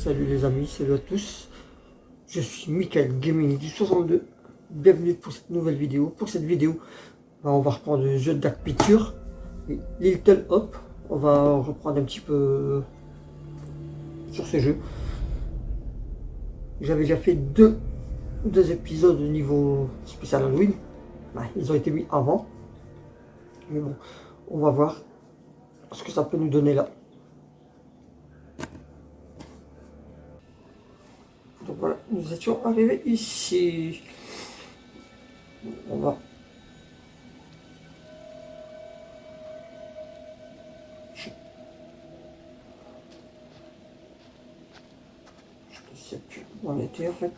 Salut les amis, salut à tous. Je suis Michael Gaming du 62. Bienvenue pour cette nouvelle vidéo. Pour cette vidéo, on va reprendre le jeu Dark Pictures et Little Hop. On va reprendre un petit peu sur ce jeu. J'avais déjà fait deux épisodes au niveau spécial Halloween. Ils ont été mis avant. Mais bon, on va voir ce que ça peut nous donner là. Donc voilà, nous étions arrivés ici. On va... Je ne sais plus où on était en fait.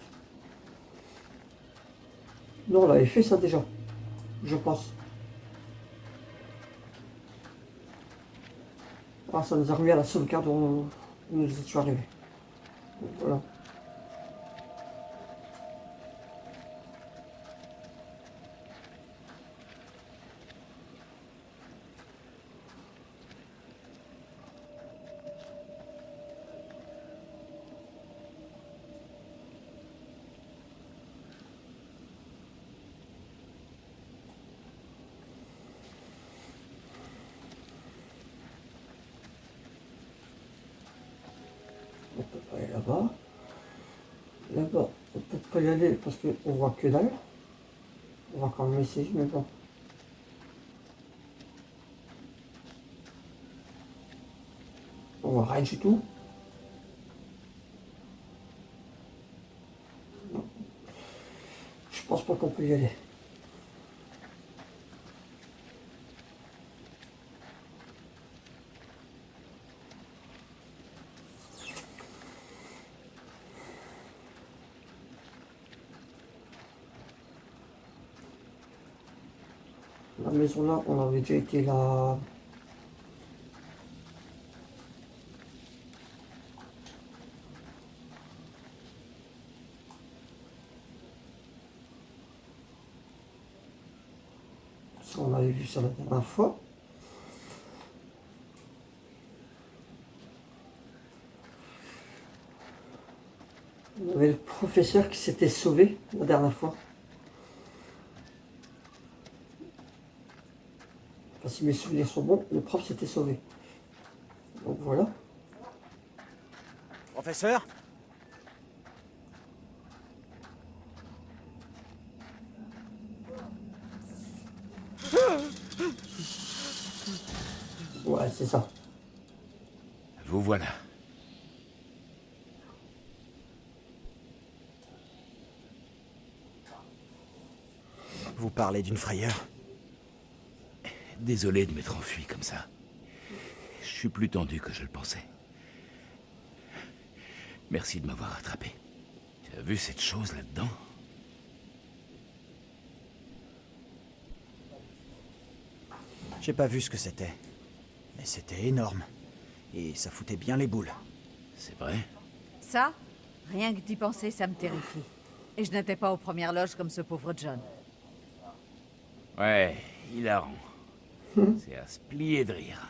Non, on avait fait ça déjà, je pense. Ah, ça nous a remis à la sauvegarde où nous étions arrivés. Donc, voilà. On peut pas aller là-bas. Là-bas, on peut pas y aller parce qu'on voit que dalle. On va quand même essayer, mais bon. On voit rien du tout. Non. Je pense pas qu'on peut y aller. La maison là, on avait déjà été là. Ça, on avait vu ça la dernière fois. On avait le professeur qui s'était sauvé la dernière fois. Enfin, si mes souvenirs sont bons, le prof s'était sauvé. Donc voilà. Professeur? Ouais, c'est ça. Vous voilà. Vous parlez d'une frayeur? Désolé de m'être enfui comme ça. Je suis plus tendu que je le pensais. Merci de m'avoir rattrapé. Tu as vu cette chose là-dedans? J'ai pas vu ce que c'était. Mais c'était énorme. Et ça foutait bien les boules. C'est vrai? Ça, rien que d'y penser, ça me terrifie. Et je n'étais pas aux premières loges comme ce pauvre John. Ouais, hilarant. C'est à se plier de rire.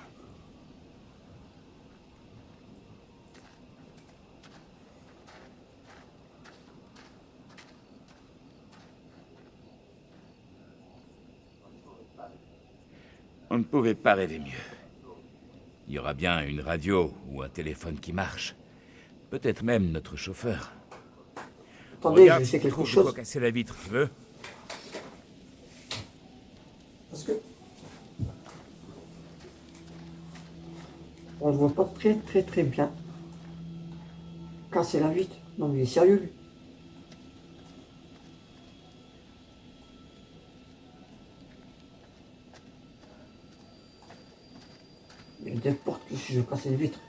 On ne pouvait pas rêver mieux. Il y aura bien une radio ou un téléphone qui marche. Peut-être même notre chauffeur. Attendez, Regarde je si sais tu quelque trouves de chose. quoi casser la vitre, tu veux? Parce que on ne voit pas très bien. Casser la vitre. Non mais il est sérieux lui. Il y a des portes que si je casse les vitres.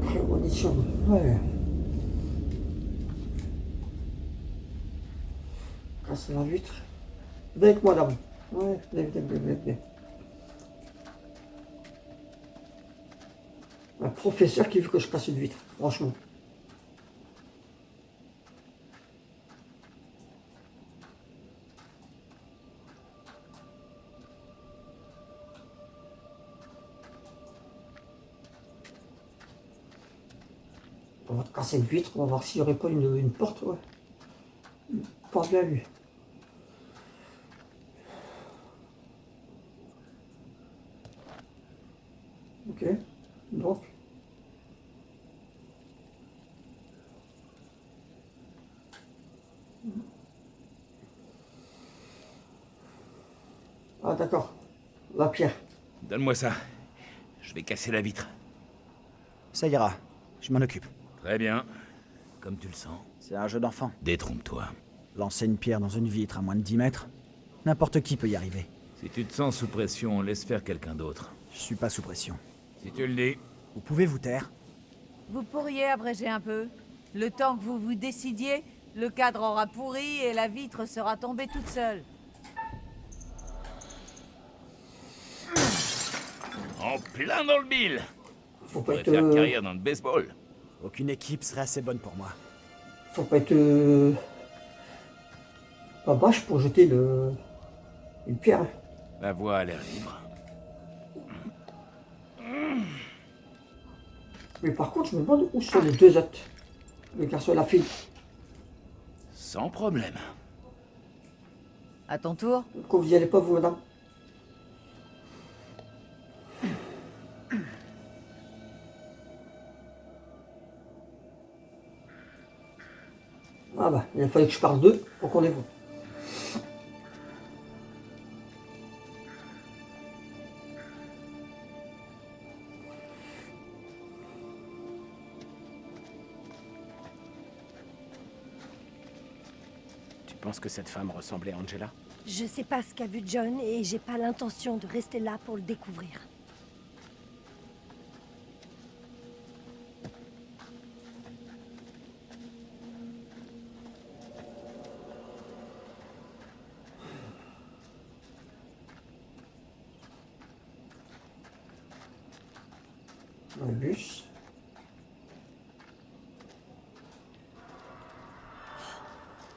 Prémonition, ouais. Casser la vitre. Viens avec moi dame. Ouais, viens. Un professeur qui veut que je casse une vitre, franchement. On va casser une vitre, on va voir s'il n'y aurait pas une porte, ouais. Une porte bien vue. Ok, donc. Ah d'accord, la pierre. Donne-moi ça. Je vais casser la vitre. Ça ira, je m'en occupe. Très bien. Comme tu le sens. C'est un jeu d'enfant. Détrompe-toi. Lancer une pierre dans une vitre à moins de 10 mètres, n'importe qui peut y arriver. Si tu te sens sous pression, laisse faire quelqu'un d'autre. Je suis pas sous pression. Si tu le dis. Vous pouvez vous taire? Vous pourriez abréger un peu. Le temps que vous vous décidiez, le cadre aura pourri et la vitre sera tombée toute seule. En plein dans le mille. Faut Je pas pourrais être... faire carrière dans le baseball. Aucune équipe serait assez bonne pour moi. Faut pas être... pas bâche pour jeter une pierre. La voie a l'air libre. Mais par contre, je me demande où sont les deux autres. Le garçon et la fille. Sans problème. À ton tour. Pourquoi vous n'y allez pas, vous, madame? Ah bah, il a fallu que je parle d'eux pour qu'on les voit. Tu penses que cette femme ressemblait à Angela? Je sais pas ce qu'a vu John et j'ai pas l'intention de rester là pour le découvrir. Dans le bus.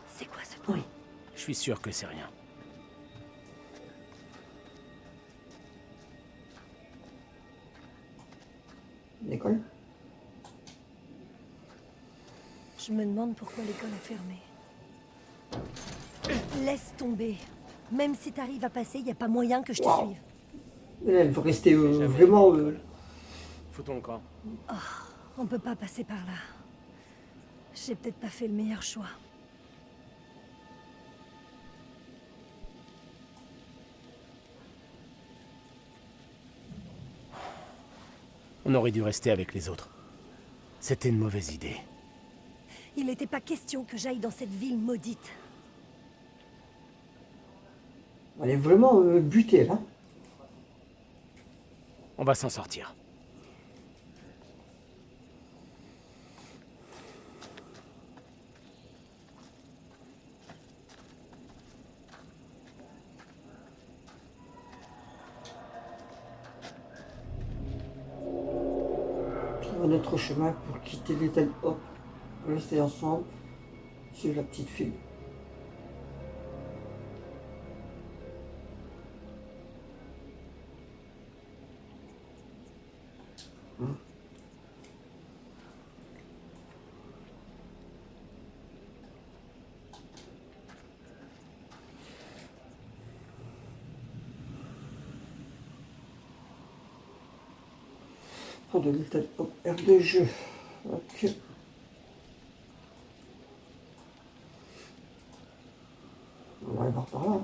C'est quoi ce bruit? Je suis sûr que c'est rien. L'école. Je me demande pourquoi l'école est fermée. Laisse tomber. Même si t'arrives à passer, y a pas moyen que je te Wow. suive. Elle veut rester Jamais vraiment... allé à l'école. Foutons le camp. On peut pas passer par là. J'ai peut-être pas fait le meilleur choix. On aurait dû rester avec les autres. C'était une mauvaise idée. Il n'était pas question que j'aille dans cette ville maudite. Elle est vraiment butée, là. On va s'en sortir. Trouver notre chemin pour quitter l'état hop. Rester ensemble. Suivre la petite fille. Pour de l'état hop. R de jeu. Ok. On va aller voir par là.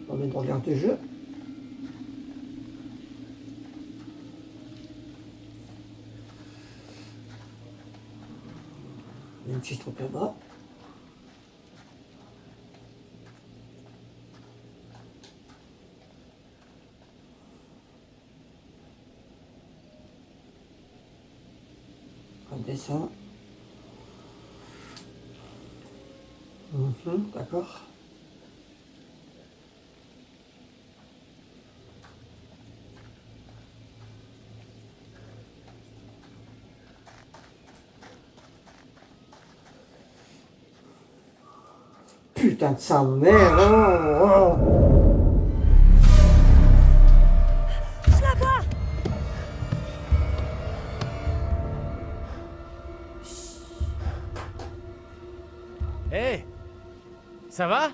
On est dans l'air de jeu. Il y a une petite trompe là-bas. dessin. D'accord. Putain de sa mère, oh, oh. Je la vois! Hé! Ça va?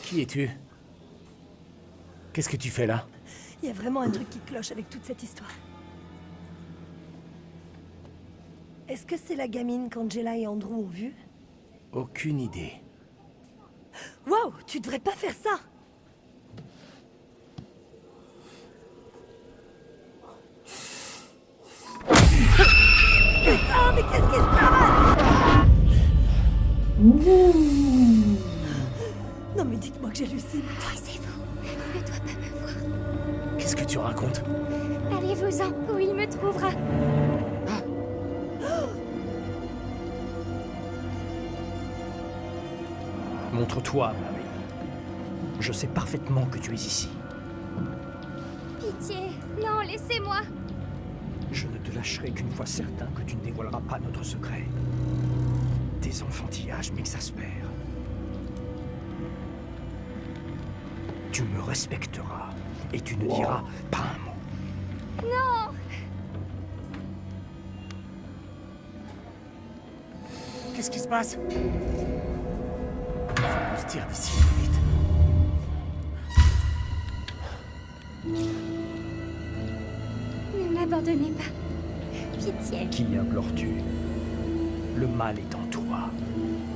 Qui es-tu? Qu'est-ce que tu fais là? Il y a vraiment un truc qui cloche avec toute cette histoire. Est-ce que c'est la gamine qu'Angela et Andrew ont vue? Aucune idée. Waouh, tu devrais pas faire ça! Putain, mais qu'est-ce qui se passe? Non mais dites-moi que j'hallucine. Taisez-vous, on ne doit pas me voir. Qu'est-ce que tu racontes? Allez-vous-en, où il me trouvera. Montre-toi, Marie. Je sais parfaitement que tu es ici. Pitié, non, laissez-moi. Je ne te lâcherai qu'une fois certain que tu ne dévoileras pas notre secret. Tes enfantillages m'exaspèrent. Tu me respecteras et tu ne diras pas un mot. Non. Qu'est-ce qui se passe? Il faut qu'on se tire d'ici, vite. Ne m'abandonnez pas. Pitié. Qui implores-tu? Le mal est en toi.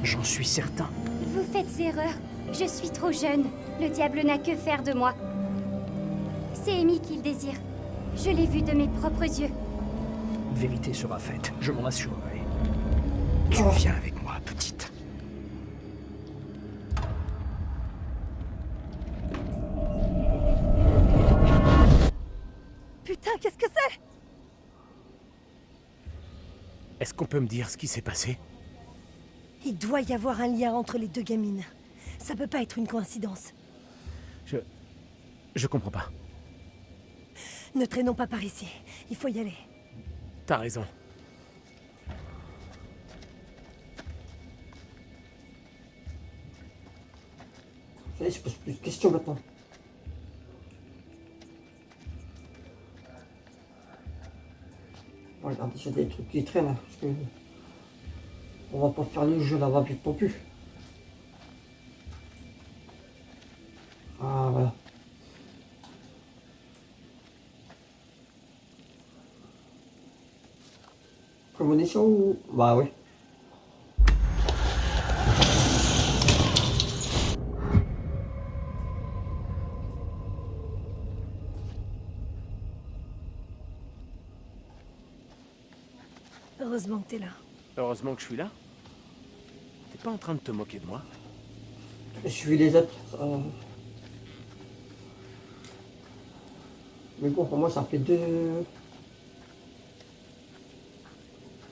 J'en suis certain. Vous faites erreur. Je suis trop jeune. Le diable n'a que faire de moi. C'est Amy qui le désire. Je l'ai vu de mes propres yeux. Vérité sera faite, je m'en assurerai. Tu viens avec moi, petite. Putain, qu'est-ce que c'est? Est-ce qu'on peut me dire ce qui s'est passé? Il doit y avoir un lien entre les deux gamines. Ça peut pas être une coïncidence. Je comprends pas. Ne traînons pas par ici. Il faut y aller. T'as raison. Ça y est, je pose plus de questions maintenant. Bon, regarde, il y a des trucs qui traînent, hein, parce que on va pas faire le jeu là-bas vite non plus. Ah, voilà. Prémonition ou... Bah oui. Heureusement que t'es là. Heureusement que je suis là. T'es pas en train de te moquer de moi? J'ai suivi les autres. Mais bon, pour moi, ça fait deux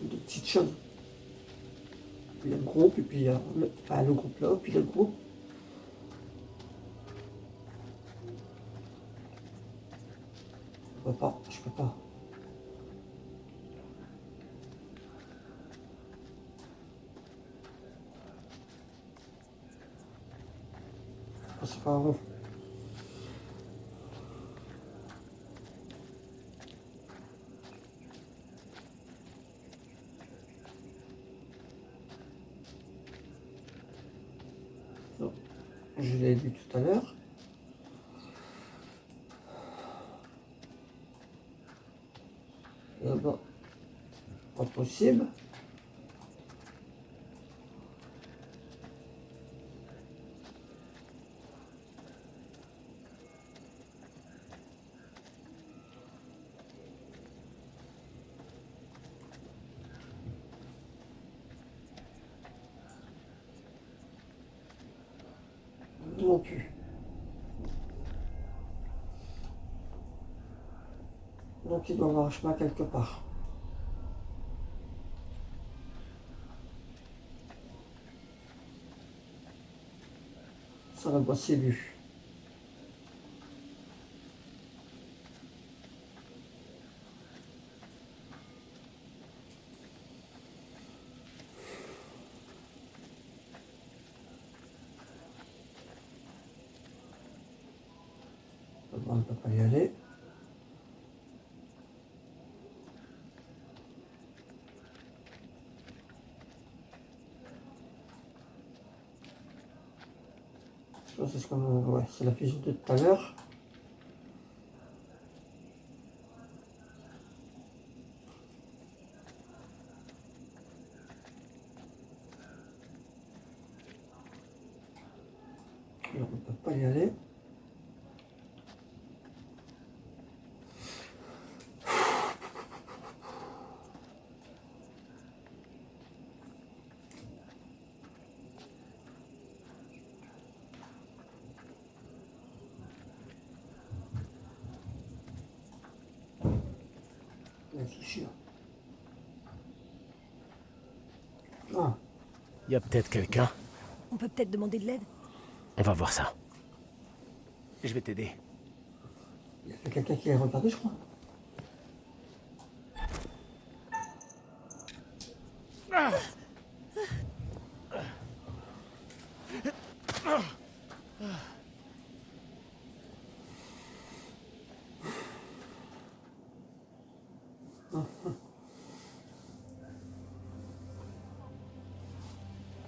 petites choses. Il y a le groupe, et puis il y a le groupe là, puis il y a le groupe. Je peux pas. C'est pas bon. Non. Je l'ai lu tout à l'heure. Là-bas, pas possible. Non plus. Donc il doit y avoir un chemin quelque part. Ça la boîte c'est vu. On ne peut pas y aller. C'est ce qu'on, ouais, c'est la fusion de tout à l'heure. On ne peut pas y aller. Ah, Y a peut-être quelqu'un. On peut peut-être demander de l'aide. On va voir ça. Je vais t'aider. il y a quelqu'un qui a regardé, je crois.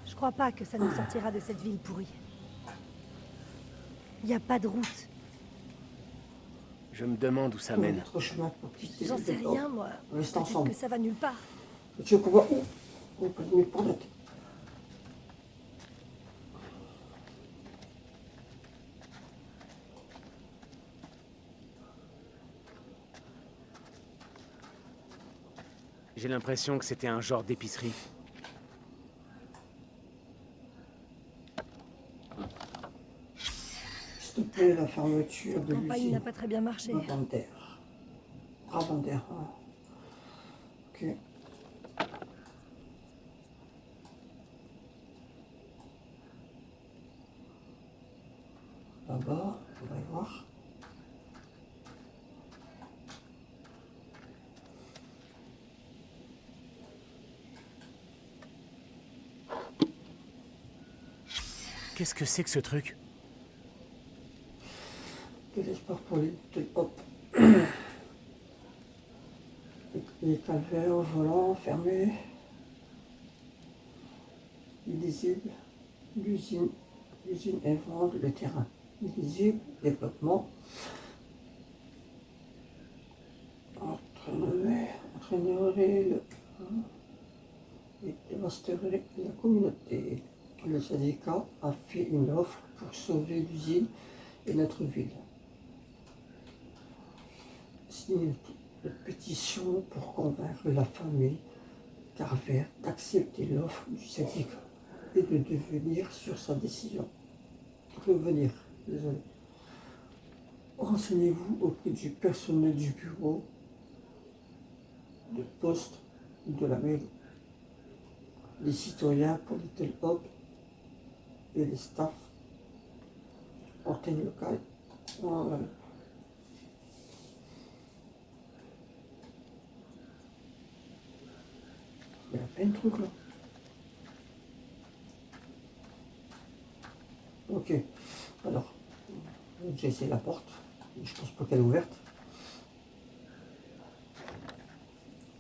Je crois pas que ça nous sortira de cette ville pourrie. Y a pas de route. Je me demande où ça Trouver mène. notre chemin pour quitter J'en le sais décor. rien, moi. On reste Peut-être ensemble. que ça va nulle part. Tu veux qu'on voit où? On peut venir pour notre. J'ai l'impression que c'était un genre d'épicerie. S'il te plaît, la fermeture Cette de campagne l'usine. n'a pas très bien marché. Brabantère. Brabantère, ah. Ok. Là-bas, on va y voir. Qu'est-ce que c'est que ce truc? De l'espoir pour les hop. Les calvaires volants fermés. Illisible. L'usine invente le terrain. Illisible. Développement. Entraînerait le. Et dévasterait la communauté. Le syndicat a fait une offre pour sauver l'usine et notre ville. Signer une pétition pour convaincre la famille Carver d'accepter l'offre du syndicat et de devenir sur sa décision. Revenir, désolé. Renseignez-vous auprès du personnel du bureau de poste de la mairie, les citoyens pour Little Hope et les staffs antenne locale. Voilà. Il y a plein de trucs là. Ok. Alors, j'ai essayé la porte. Je pense pas qu'elle est ouverte.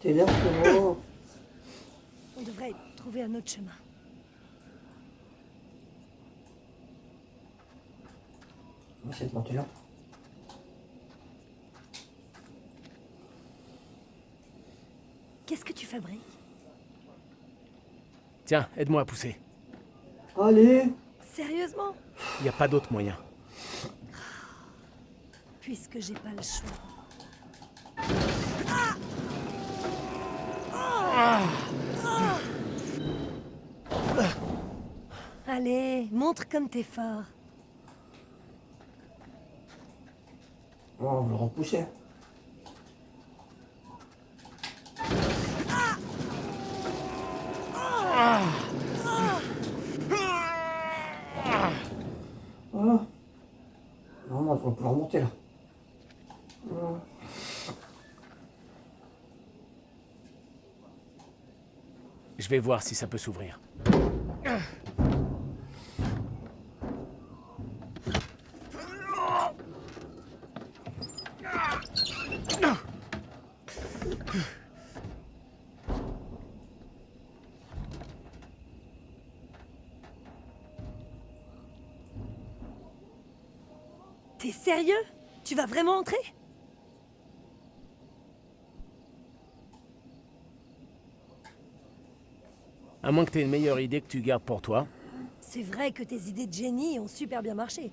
T'es là, frérot? On devrait trouver un autre chemin. On va essayer de monter là. Qu'est-ce que tu fabriques? Tiens, aide-moi à pousser. Allez! Sérieusement? Y a pas d'autre moyen. Puisque j'ai pas le choix. Allez, montre comme t'es fort. Oh, on va le repousser. Voilà. Normalement, on va pouvoir monter là. Je vais voir si ça peut s'ouvrir. T'es sérieux? Tu vas vraiment entrer? À moins que t'aies une meilleure idée que tu gardes pour toi. C'est vrai que tes idées de génie ont super bien marché.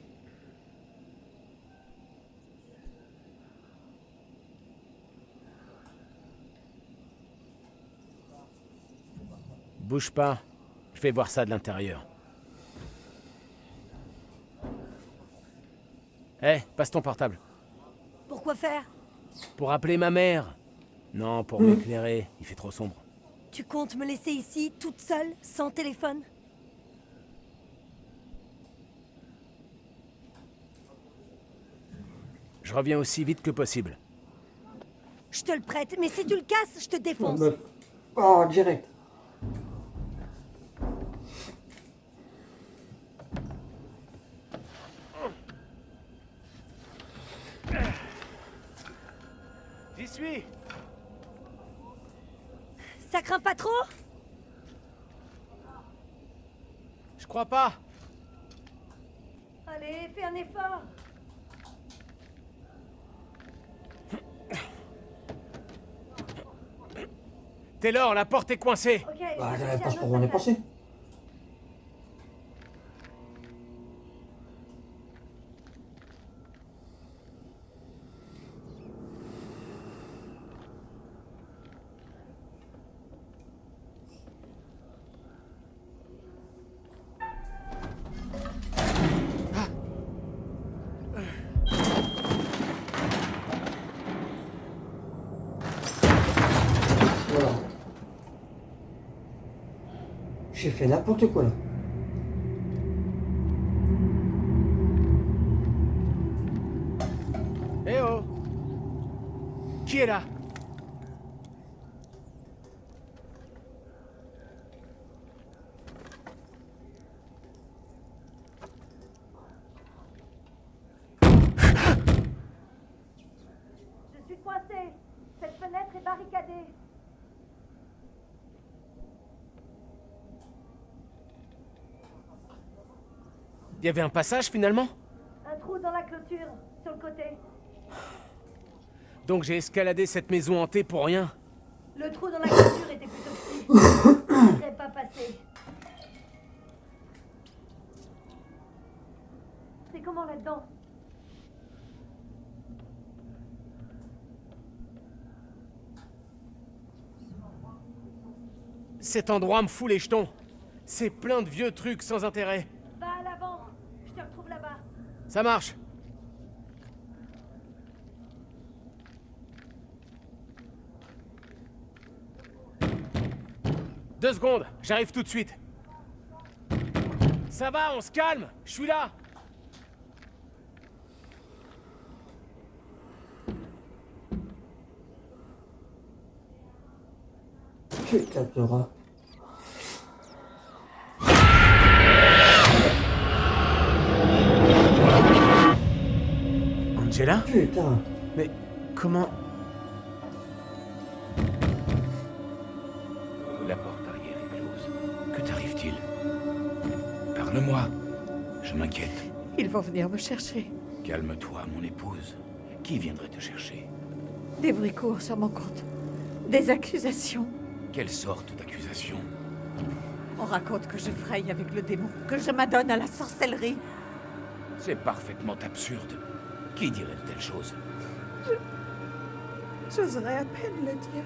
Bouge pas. Je vais voir ça de l'intérieur. Hé, passe ton portable. Pourquoi faire? Pour appeler ma mère. Non, pour m'éclairer. Il fait trop sombre. Tu comptes me laisser ici, toute seule, sans téléphone? Je reviens aussi vite que possible. Je te le prête, mais si tu le casses, je te défonce. Oh, direct. J'y suis. Ça craint pas trop? Je crois pas. Allez, fais un effort. Taylor, la porte est coincée. Ok, Bah, je j'avais cherche pas ce un qu'on autre en est passage. passé. Voilà. J'ai fait n'importe quoi là. Eh oh. Qui est là? Je suis coincée. Cette fenêtre est barricadée. Il y avait un passage finalement? Un trou dans la clôture, sur le côté. Donc j'ai escaladé cette maison hantée pour rien. Le trou dans la clôture était plutôt petit. Je ne serais pas passé. C'est comment là-dedans? Cet endroit me fout les jetons. C'est plein de vieux trucs sans intérêt. Va à l'avant. Je te retrouve là-bas. Ça marche. Deux secondes, j'arrive tout de suite. Ça va, on se calme, je suis là. Putain de rat. Angela? Putain. Mais comment... La porte arrière est close. Que t'arrive-t-il? Parle-moi. Je m'inquiète. Ils vont venir me chercher. Calme-toi, mon épouse. Qui viendrait te chercher? Des bruits courent sur mon compte. Des accusations. Quelle sorte d'accusation? On raconte que je fraye avec le démon, que je m'adonne à la sorcellerie. C'est parfaitement absurde. Qui dirait de telles choses? J'oserais à peine le dire.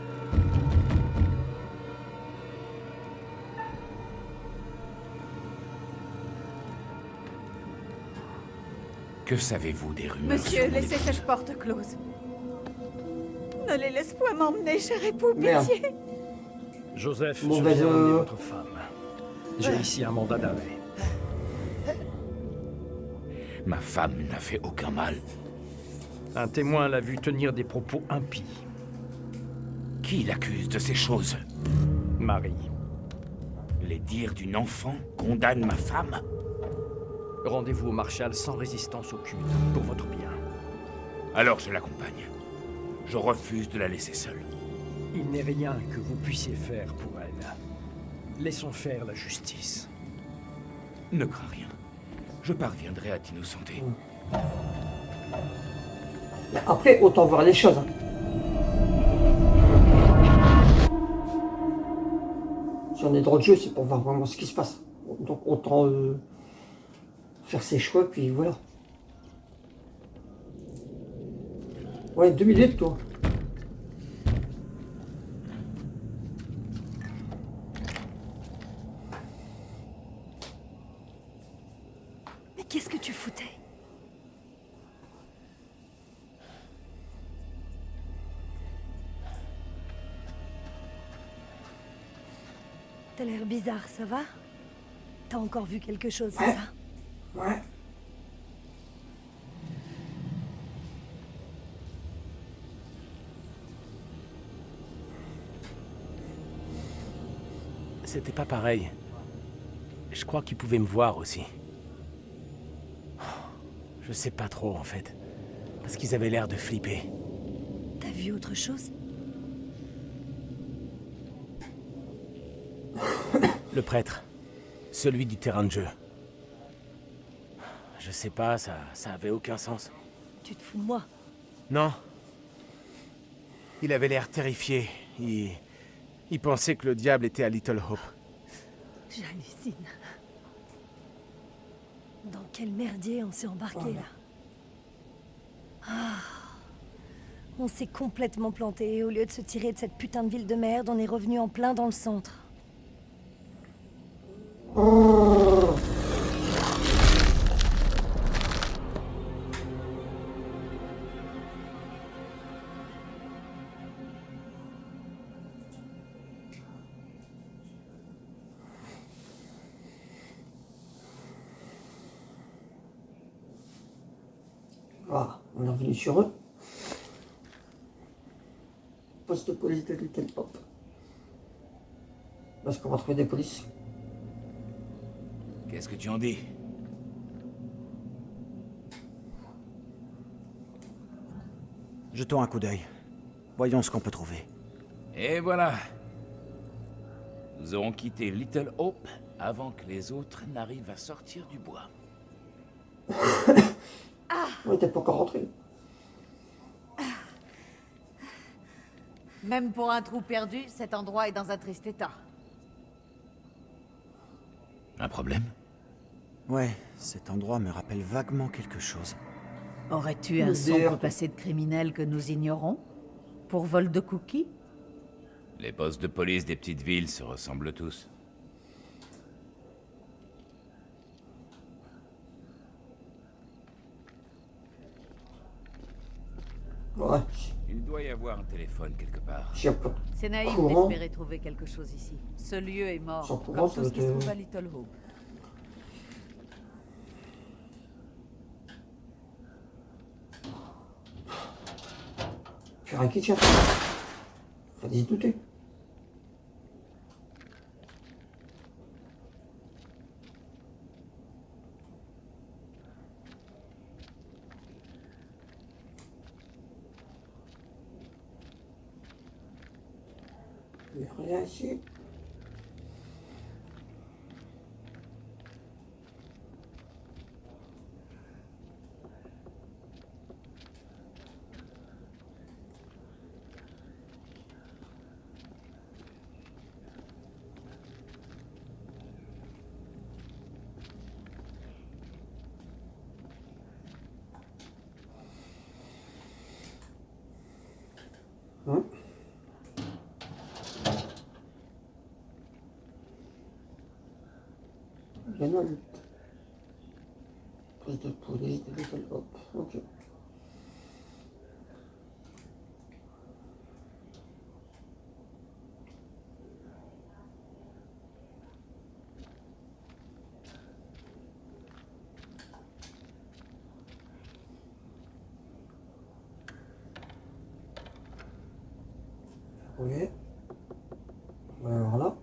Que savez-vous des rumeurs Monsieur, sur mon laissez épouse? cette porte close. Ne les laisse point m'emmener, cher époux, Merde. pitié. Joseph, Bon, je ben, viens je- emmener votre femme. J'ai ici un mandat d'arrêt. Ma femme n'a fait aucun mal. Un témoin l'a vu tenir des propos impies. Qui l'accuse de ces choses? Marie. Les dires d'une enfant condamnent ma femme? Rendez-vous au Marshal sans résistance aucune, pour votre bien. Alors je l'accompagne. Je refuse de la laisser seule. Il n'est rien que vous puissiez faire pour elle. Laissons faire la justice. Ne crains rien. Je parviendrai à t'innocenter. Après, autant voir les choses. Hein. Si on est droit de jeu, c'est pour voir vraiment ce qui se passe. Donc autant faire ses choix, puis voilà. Ouais, 2 minutes, toi. Mais qu'est-ce que tu foutais? T'as l'air bizarre, ça va? T'as encore vu quelque chose, c'est ça? Ouais. C'était pas pareil. Je crois qu'ils pouvaient me voir aussi. Je sais pas trop, en fait. Parce qu'ils avaient l'air de flipper. T'as vu autre chose? Le prêtre. Celui du terrain de jeu. Je sais pas, ça avait aucun sens. Tu te fous de moi? Non. Il avait l'air terrifié. Il pensait que le diable était à Little Hope. J'hallucine. Dans quel merdier on s'est embarqué, là? Ah. On s'est complètement planté et au lieu de se tirer de cette putain de ville de merde, on est revenu en plein dans le centre. Voilà, on est revenu sur eux. Poste de police de Little Hope. Parce qu'on va trouver des polices. Qu'est-ce que tu en dis? Jetons un coup d'œil. Voyons ce qu'on peut trouver. Et voilà. Nous aurons quitté Little Hope avant que les autres n'arrivent à sortir du bois. On n'était pas encore rentré. Même pour un trou perdu, cet endroit est dans un triste état. Un problème? Ouais, cet endroit me rappelle vaguement quelque chose. Aurais-tu un Le sombre DR. passé de criminel que nous ignorons? Pour vol de cookies? Les postes de police des petites villes se ressemblent tous. Ouais, Il doit y avoir un téléphone quelque part. j'ai un peu. C'est naïf Courant. d'espérer trouver quelque chose ici. Ce lieu est mort, Sans courant, comme ça tout va ce qui se être- trouve à Little Hope. Plus rien qui tient. Fallait se douter. Il y a rien ici. Hein? Il y en a une. Poste de police de Little Hope. Ok. Oui. Voilà.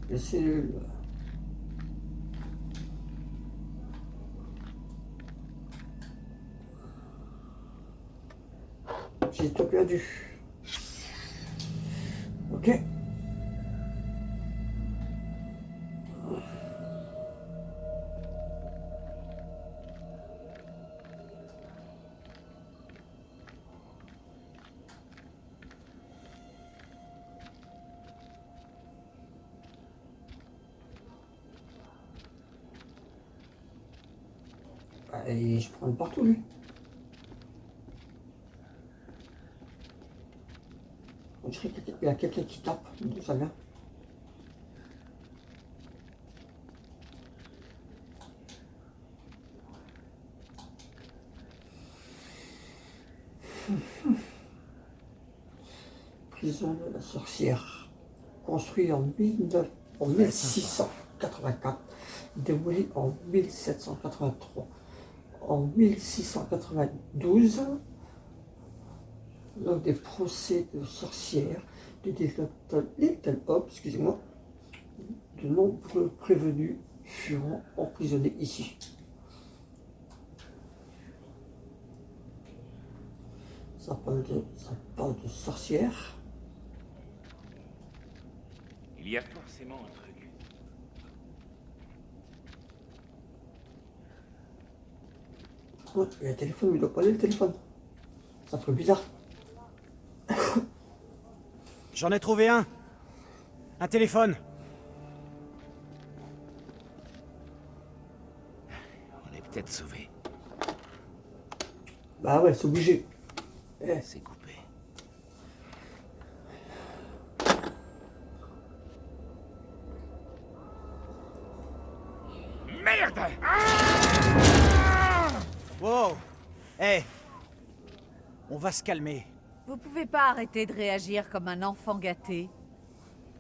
Les cellules. J'ai tout perdu. Ok. Et je prends le partout lui. On dirait qu'il y a quelqu'un qui tape, d'où ça vient. Prison de la sorcière, construit en 1684, démoli en 1783. En 1692, lors des procès de sorcières de Little Hope, excusez-moi, de nombreux prévenus furent emprisonnés ici. Ça parle de sorcières. Il y a forcément un truc. Oh, il y a un téléphone, mais il doit pas aller le téléphone. Ça ferait bizarre. J'en ai trouvé un. Un téléphone. On est peut-être sauvés. Bah ouais, c'est obligé. Eh, C'est coupé. Merde! Wow. Hé. On va se calmer. Vous pouvez pas arrêter de réagir comme un enfant gâté.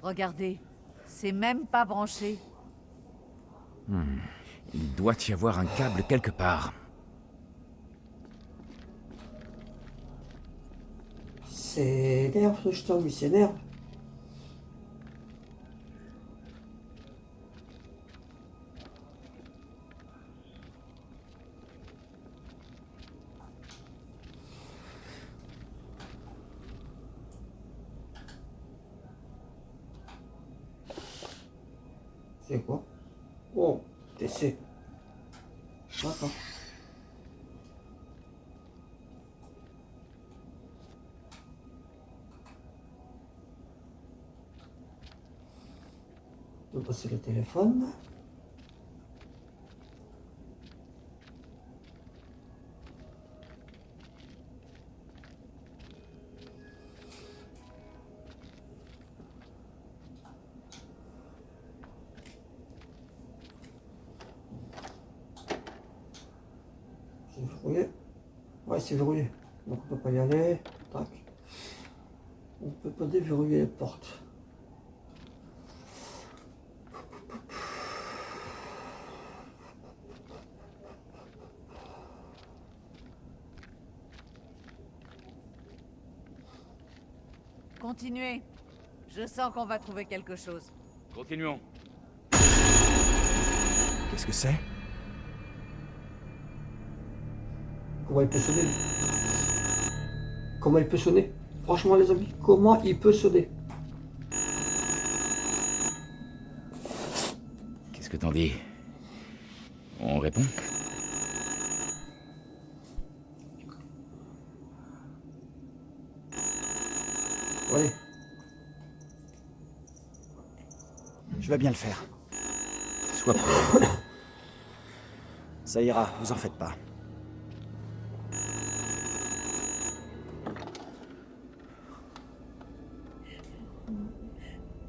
Regardez, c'est même pas branché. Il doit y avoir un câble quelque part. c'est nerf, je t'en c'est nerf. C'est quoi? Oh, TC. D'accord. On va passer le téléphone. C'est verrouillé. Ouais, c'est verrouillé. Donc on peut pas y aller. Tac. On peut pas déverrouiller les portes. Continuez. Je sens qu'on va trouver quelque chose. Continuons. Qu'est-ce que c'est? Comment il peut sonner? Comment il peut sonner? Franchement les amis, comment il peut sonner? Qu'est-ce que t'en dis? On répond? Allez. Je vais bien le faire. Sois prêt. Ça ira, vous en faites pas.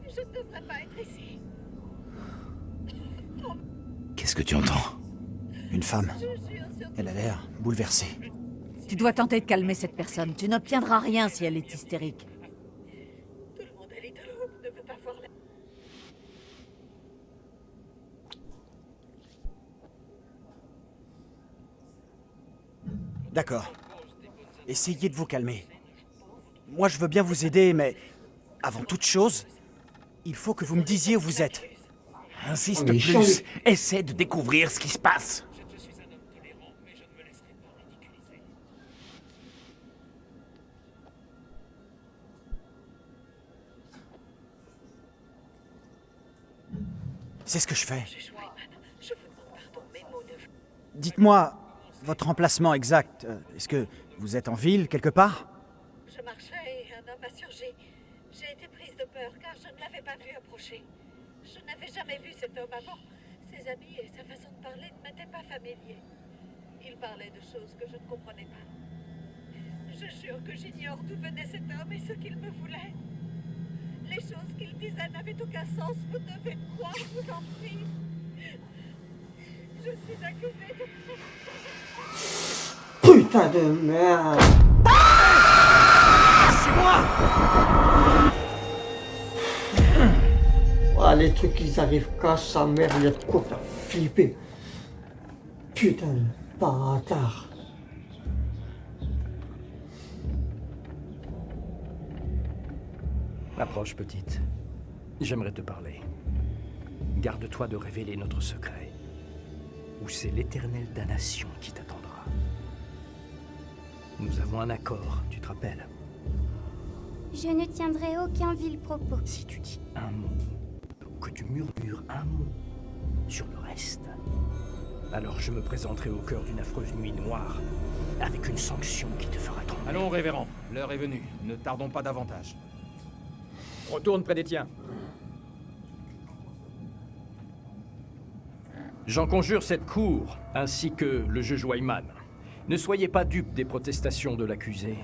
Je ne devrais pas être ici. Qu'est-ce que tu entends? Une femme. Je jure sur Elle a l'air bouleversée. Tu dois tenter de calmer cette personne. Tu n'obtiendras rien si elle est hystérique. tout le monde à Little Hope ne veut pas voir la... D'accord. Essayez de vous calmer. Moi, je veux bien vous aider, mais avant toute chose, il faut que vous me disiez où vous êtes. Insiste Mais plus. Essaie de découvrir ce qui se passe. C'est ce que je fais. Je vous demande pardon, mes mots ne... Dites-moi votre emplacement exact. Est-ce que vous êtes en ville, quelque part? Je marchais et un homme a surgi. J'ai été prise de peur car je ne l'avais pas vu approcher. Je n'avais jamais vu cet homme avant. Ses habits et sa façon de parler ne m'étaient pas familiers. Il parlait de choses que je ne comprenais pas. Je jure que j'ignore d'où venait cet homme et ce qu'il me voulait. Les choses qu'il disait n'avaient aucun sens. Vous devez me croire, je vous en prie. Je suis accusée de... Putain de merde. Ah, les trucs qu'ils arrivent qu'à sa mère, il y a de quoi faire flipper. Putain de bâtard. Approche, petite. J'aimerais te parler. Garde-toi de révéler notre secret. Ou c'est l'éternelle damnation qui t'attendra. Nous avons un accord, tu te rappelles? Je ne tiendrai aucun vil propos. Si tu dis un mot, ou que tu murmures un mot sur le reste, alors je me présenterai au cœur d'une affreuse nuit noire, avec une sanction qui te fera trembler. Allons, révérend, l'heure est venue. Ne tardons pas davantage. Retourne près des tiens. J'en conjure cette cour, ainsi que le juge Wyman. Ne soyez pas dupes des protestations de l'accusé.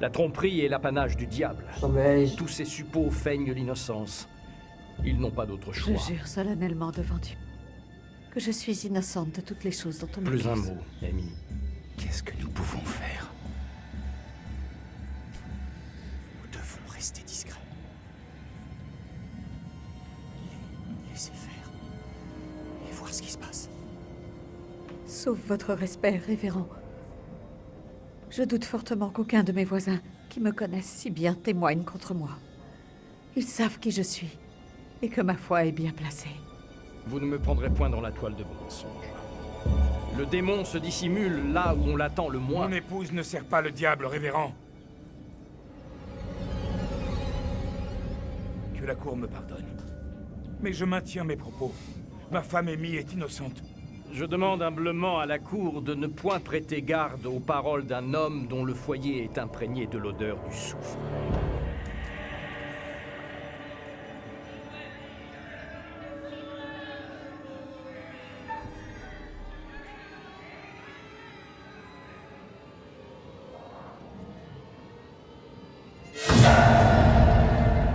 La tromperie est l'apanage du diable. Sommeil. Tous ces suppôts feignent l'innocence. Ils n'ont pas d'autre choix. Je jure solennellement devant Dieu que je suis innocente de toutes les choses dont on m'accuse. Plus un mot, Amy. Qu'est-ce que nous pouvons faire? Nous devons rester discrets. Laissez faire. Et voir ce qui se passe. Sauf votre respect, révérend. Je doute fortement qu'aucun de mes voisins, qui me connaissent si bien, témoigne contre moi. Ils savent qui je suis, et que ma foi est bien placée. Vous ne me prendrez point dans la toile de vos mensonges. Le démon se dissimule là où on l'attend le moins. Mon épouse ne sert pas le diable, révérend. Que la cour me pardonne. Mais je maintiens mes propos. Ma femme Amy est innocente. Je demande humblement à la cour de ne point prêter garde aux paroles d'un homme dont le foyer est imprégné de l'odeur du soufre.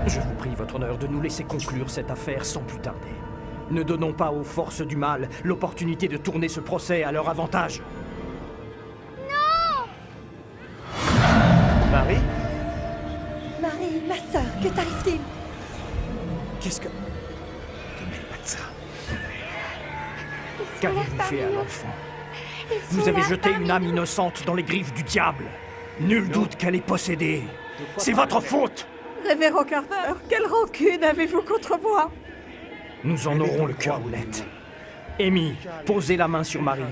Je vous prie, votre honneur, de nous laisser conclure cette affaire sans plus tarder. Ne donnons pas aux forces du mal l'opportunité de tourner ce procès à leur avantage. Non! Marie? Marie, ma sœur, que t'arrive-t-il? Qu'est-ce que... Ne mêle pas de ça. Qu'avez-vous fait à l'enfant? Vous avez jeté une âme innocente dans les griffes du diable. Nul doute qu'elle est possédée. C'est votre faute! Révérend Carter, quelle rancune avez-vous contre moi? Nous en aurons le cœur net. Amy, posez la main sur Marie.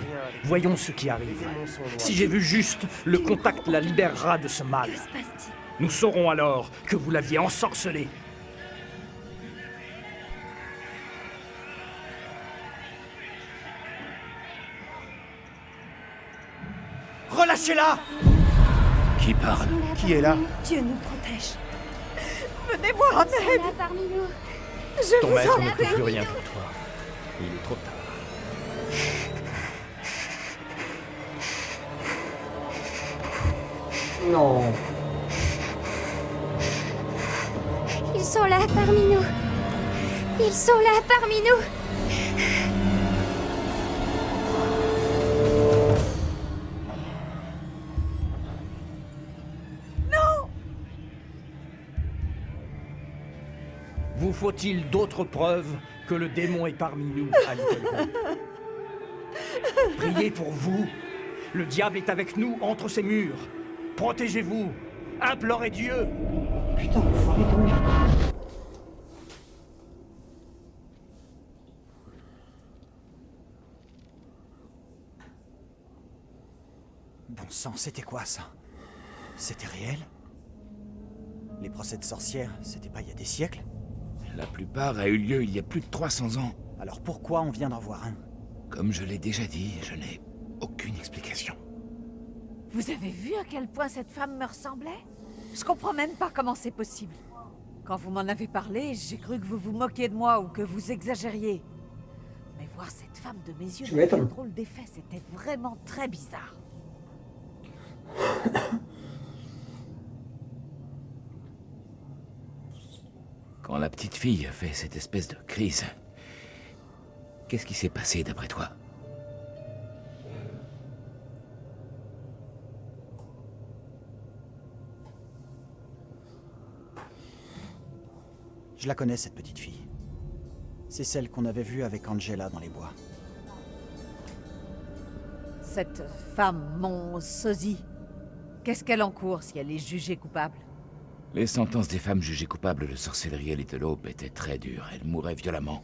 Voyons ce qui arrive. Si j'ai vu juste, le contact la libérera de ce mal. Que se passe-t-il? Nous saurons alors que vous l'aviez ensorcelée. Relâchez-la! Qui parle? Qui est là? Dieu nous protège. Venez-moi en aide, Là parmi nous. je Ton vous maître en ne prie. peut plus rien pour toi. Il est trop tard. Non. Ils sont là parmi nous. Ils sont là parmi nous. Vous faut-il d'autres preuves que le démon est parmi nous à Little Hope? Priez pour vous, Le diable est avec nous entre ces murs. Protégez-vous. Implorez Dieu. Putain, enfoiré quand même. Bon sang, c'était quoi ça? C'était réel? Les procès de sorcières, c'était pas il y a des siècles? La plupart a eu lieu il y a plus de 300 ans. Alors pourquoi on vient d'en voir un? Comme je l'ai déjà dit, je n'ai aucune explication. Vous avez vu à quel point cette femme me ressemblait? Je comprends même pas comment c'est possible. Quand vous m'en avez parlé, j'ai cru que vous vous moquiez de moi ou que vous exagériez. Mais voir cette femme de mes yeux Tu m'a fait un m'étonnes. drôle d'effet, c'était vraiment très bizarre. Quand la petite fille a fait cette espèce de crise, qu'est-ce qui s'est passé d'après toi? Je la connais, cette petite fille. C'est celle qu'on avait vue avec Angela dans les bois. Cette femme, mon sosie, qu'est-ce qu'elle encourt si elle est jugée coupable? Les sentences des femmes jugées coupables de sorcellerie à Little Hope étaient très dures. Elles mouraient violemment,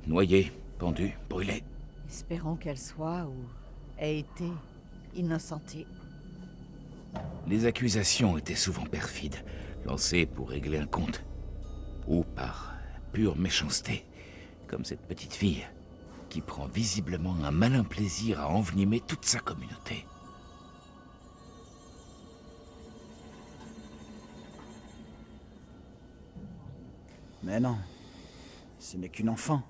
noyées, pendues, brûlées. Espérons qu'elle soit ou ait été innocentée. Les accusations étaient souvent perfides, lancées pour régler un compte. Ou par pure méchanceté, comme cette petite fille, qui prend visiblement un malin plaisir à envenimer toute sa communauté. Mais non, ce n'est qu'une enfant.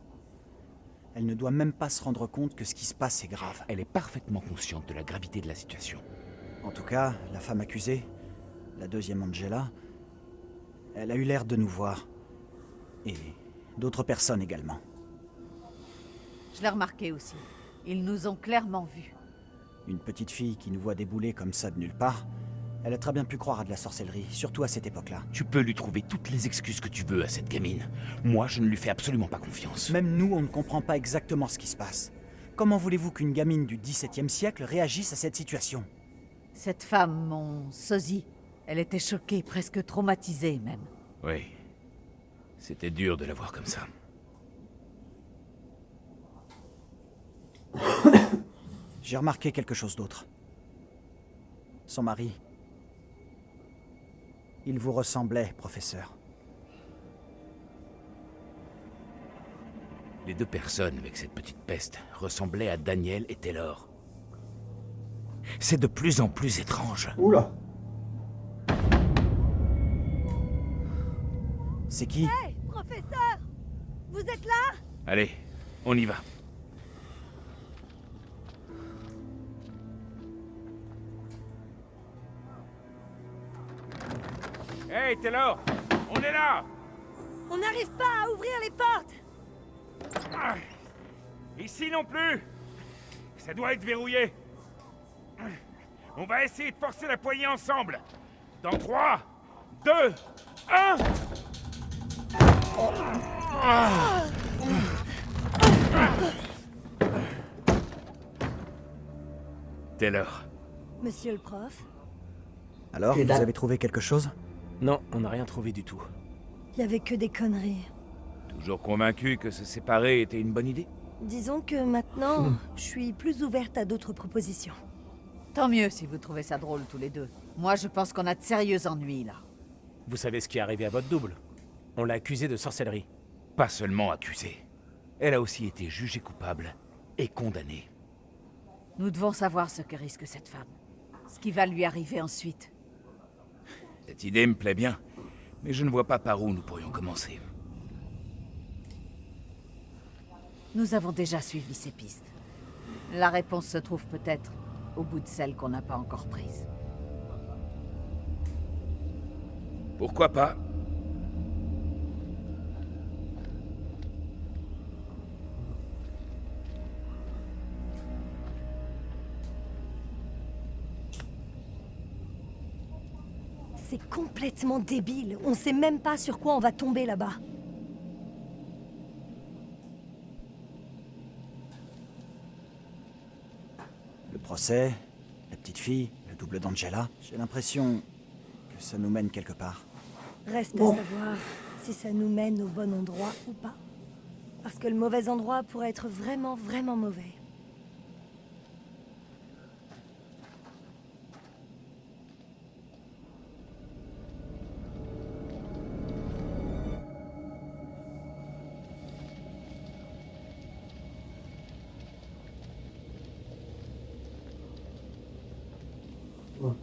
Elle ne doit même pas se rendre compte que ce qui se passe est grave. Elle est parfaitement consciente de la gravité de la situation. En tout cas, la femme accusée, la deuxième Angela, elle a eu l'air de nous voir. Et d'autres personnes également. Je l'ai remarqué aussi. Ils nous ont clairement vus. Une petite fille qui nous voit débouler comme ça de nulle part, elle a très bien pu croire à de la sorcellerie, surtout à cette époque-là. Tu peux lui trouver toutes les excuses que tu veux à cette gamine. Moi, je ne lui fais absolument pas confiance. Même nous, on ne comprend pas exactement ce qui se passe. Comment voulez-vous qu'une gamine du XVIIe siècle réagisse à cette situation? Cette femme, mon sosie, elle était choquée, presque traumatisée même. Oui. C'était dur de la voir comme ça. J'ai remarqué quelque chose d'autre. Son mari. Il vous ressemblait, professeur. Les deux personnes avec cette petite peste ressemblaient à Daniel et Taylor. C'est de plus en plus étrange. Oula. C'est qui? Hey, professeur! Vous êtes là? Allez, on y va. Hey, Taylor! On est là! On n'arrive pas à ouvrir les portes! Ah, ici non plus! Ça doit être verrouillé. On va essayer de forcer la poignée ensemble. Dans 3, 2, 1... Taylor. Monsieur le prof, Alors, Et vous Dan- avez trouvé quelque chose? Non, on n'a rien trouvé du tout. il y avait que des conneries. Toujours convaincu que se séparer était une bonne idée? Disons que maintenant, je suis plus ouverte à d'autres propositions. Tant mieux si vous trouvez ça drôle tous les deux. Moi, je pense qu'on a de sérieux ennuis, là. Vous savez ce qui est arrivé à votre double? On l'a accusée de sorcellerie. Pas seulement accusée. Elle a aussi été jugée coupable et condamnée. Nous devons savoir ce que risque cette femme. Ce qui va lui arriver ensuite. Cette idée me plaît bien, mais je ne vois pas par où nous pourrions commencer. Nous avons déjà suivi ces pistes. La réponse se trouve peut-être au bout de celle qu'on n'a pas encore prise. Pourquoi pas? C'est complètement débile. On sait même pas sur quoi on va tomber là-bas. Le procès, petite fille, le double d'Angela. J'ai l'impression que ça nous mène quelque part. Reste Bon. à savoir si ça nous mène au bon endroit ou pas. Parce que le mauvais endroit pourrait être vraiment, vraiment mauvais. Ouais.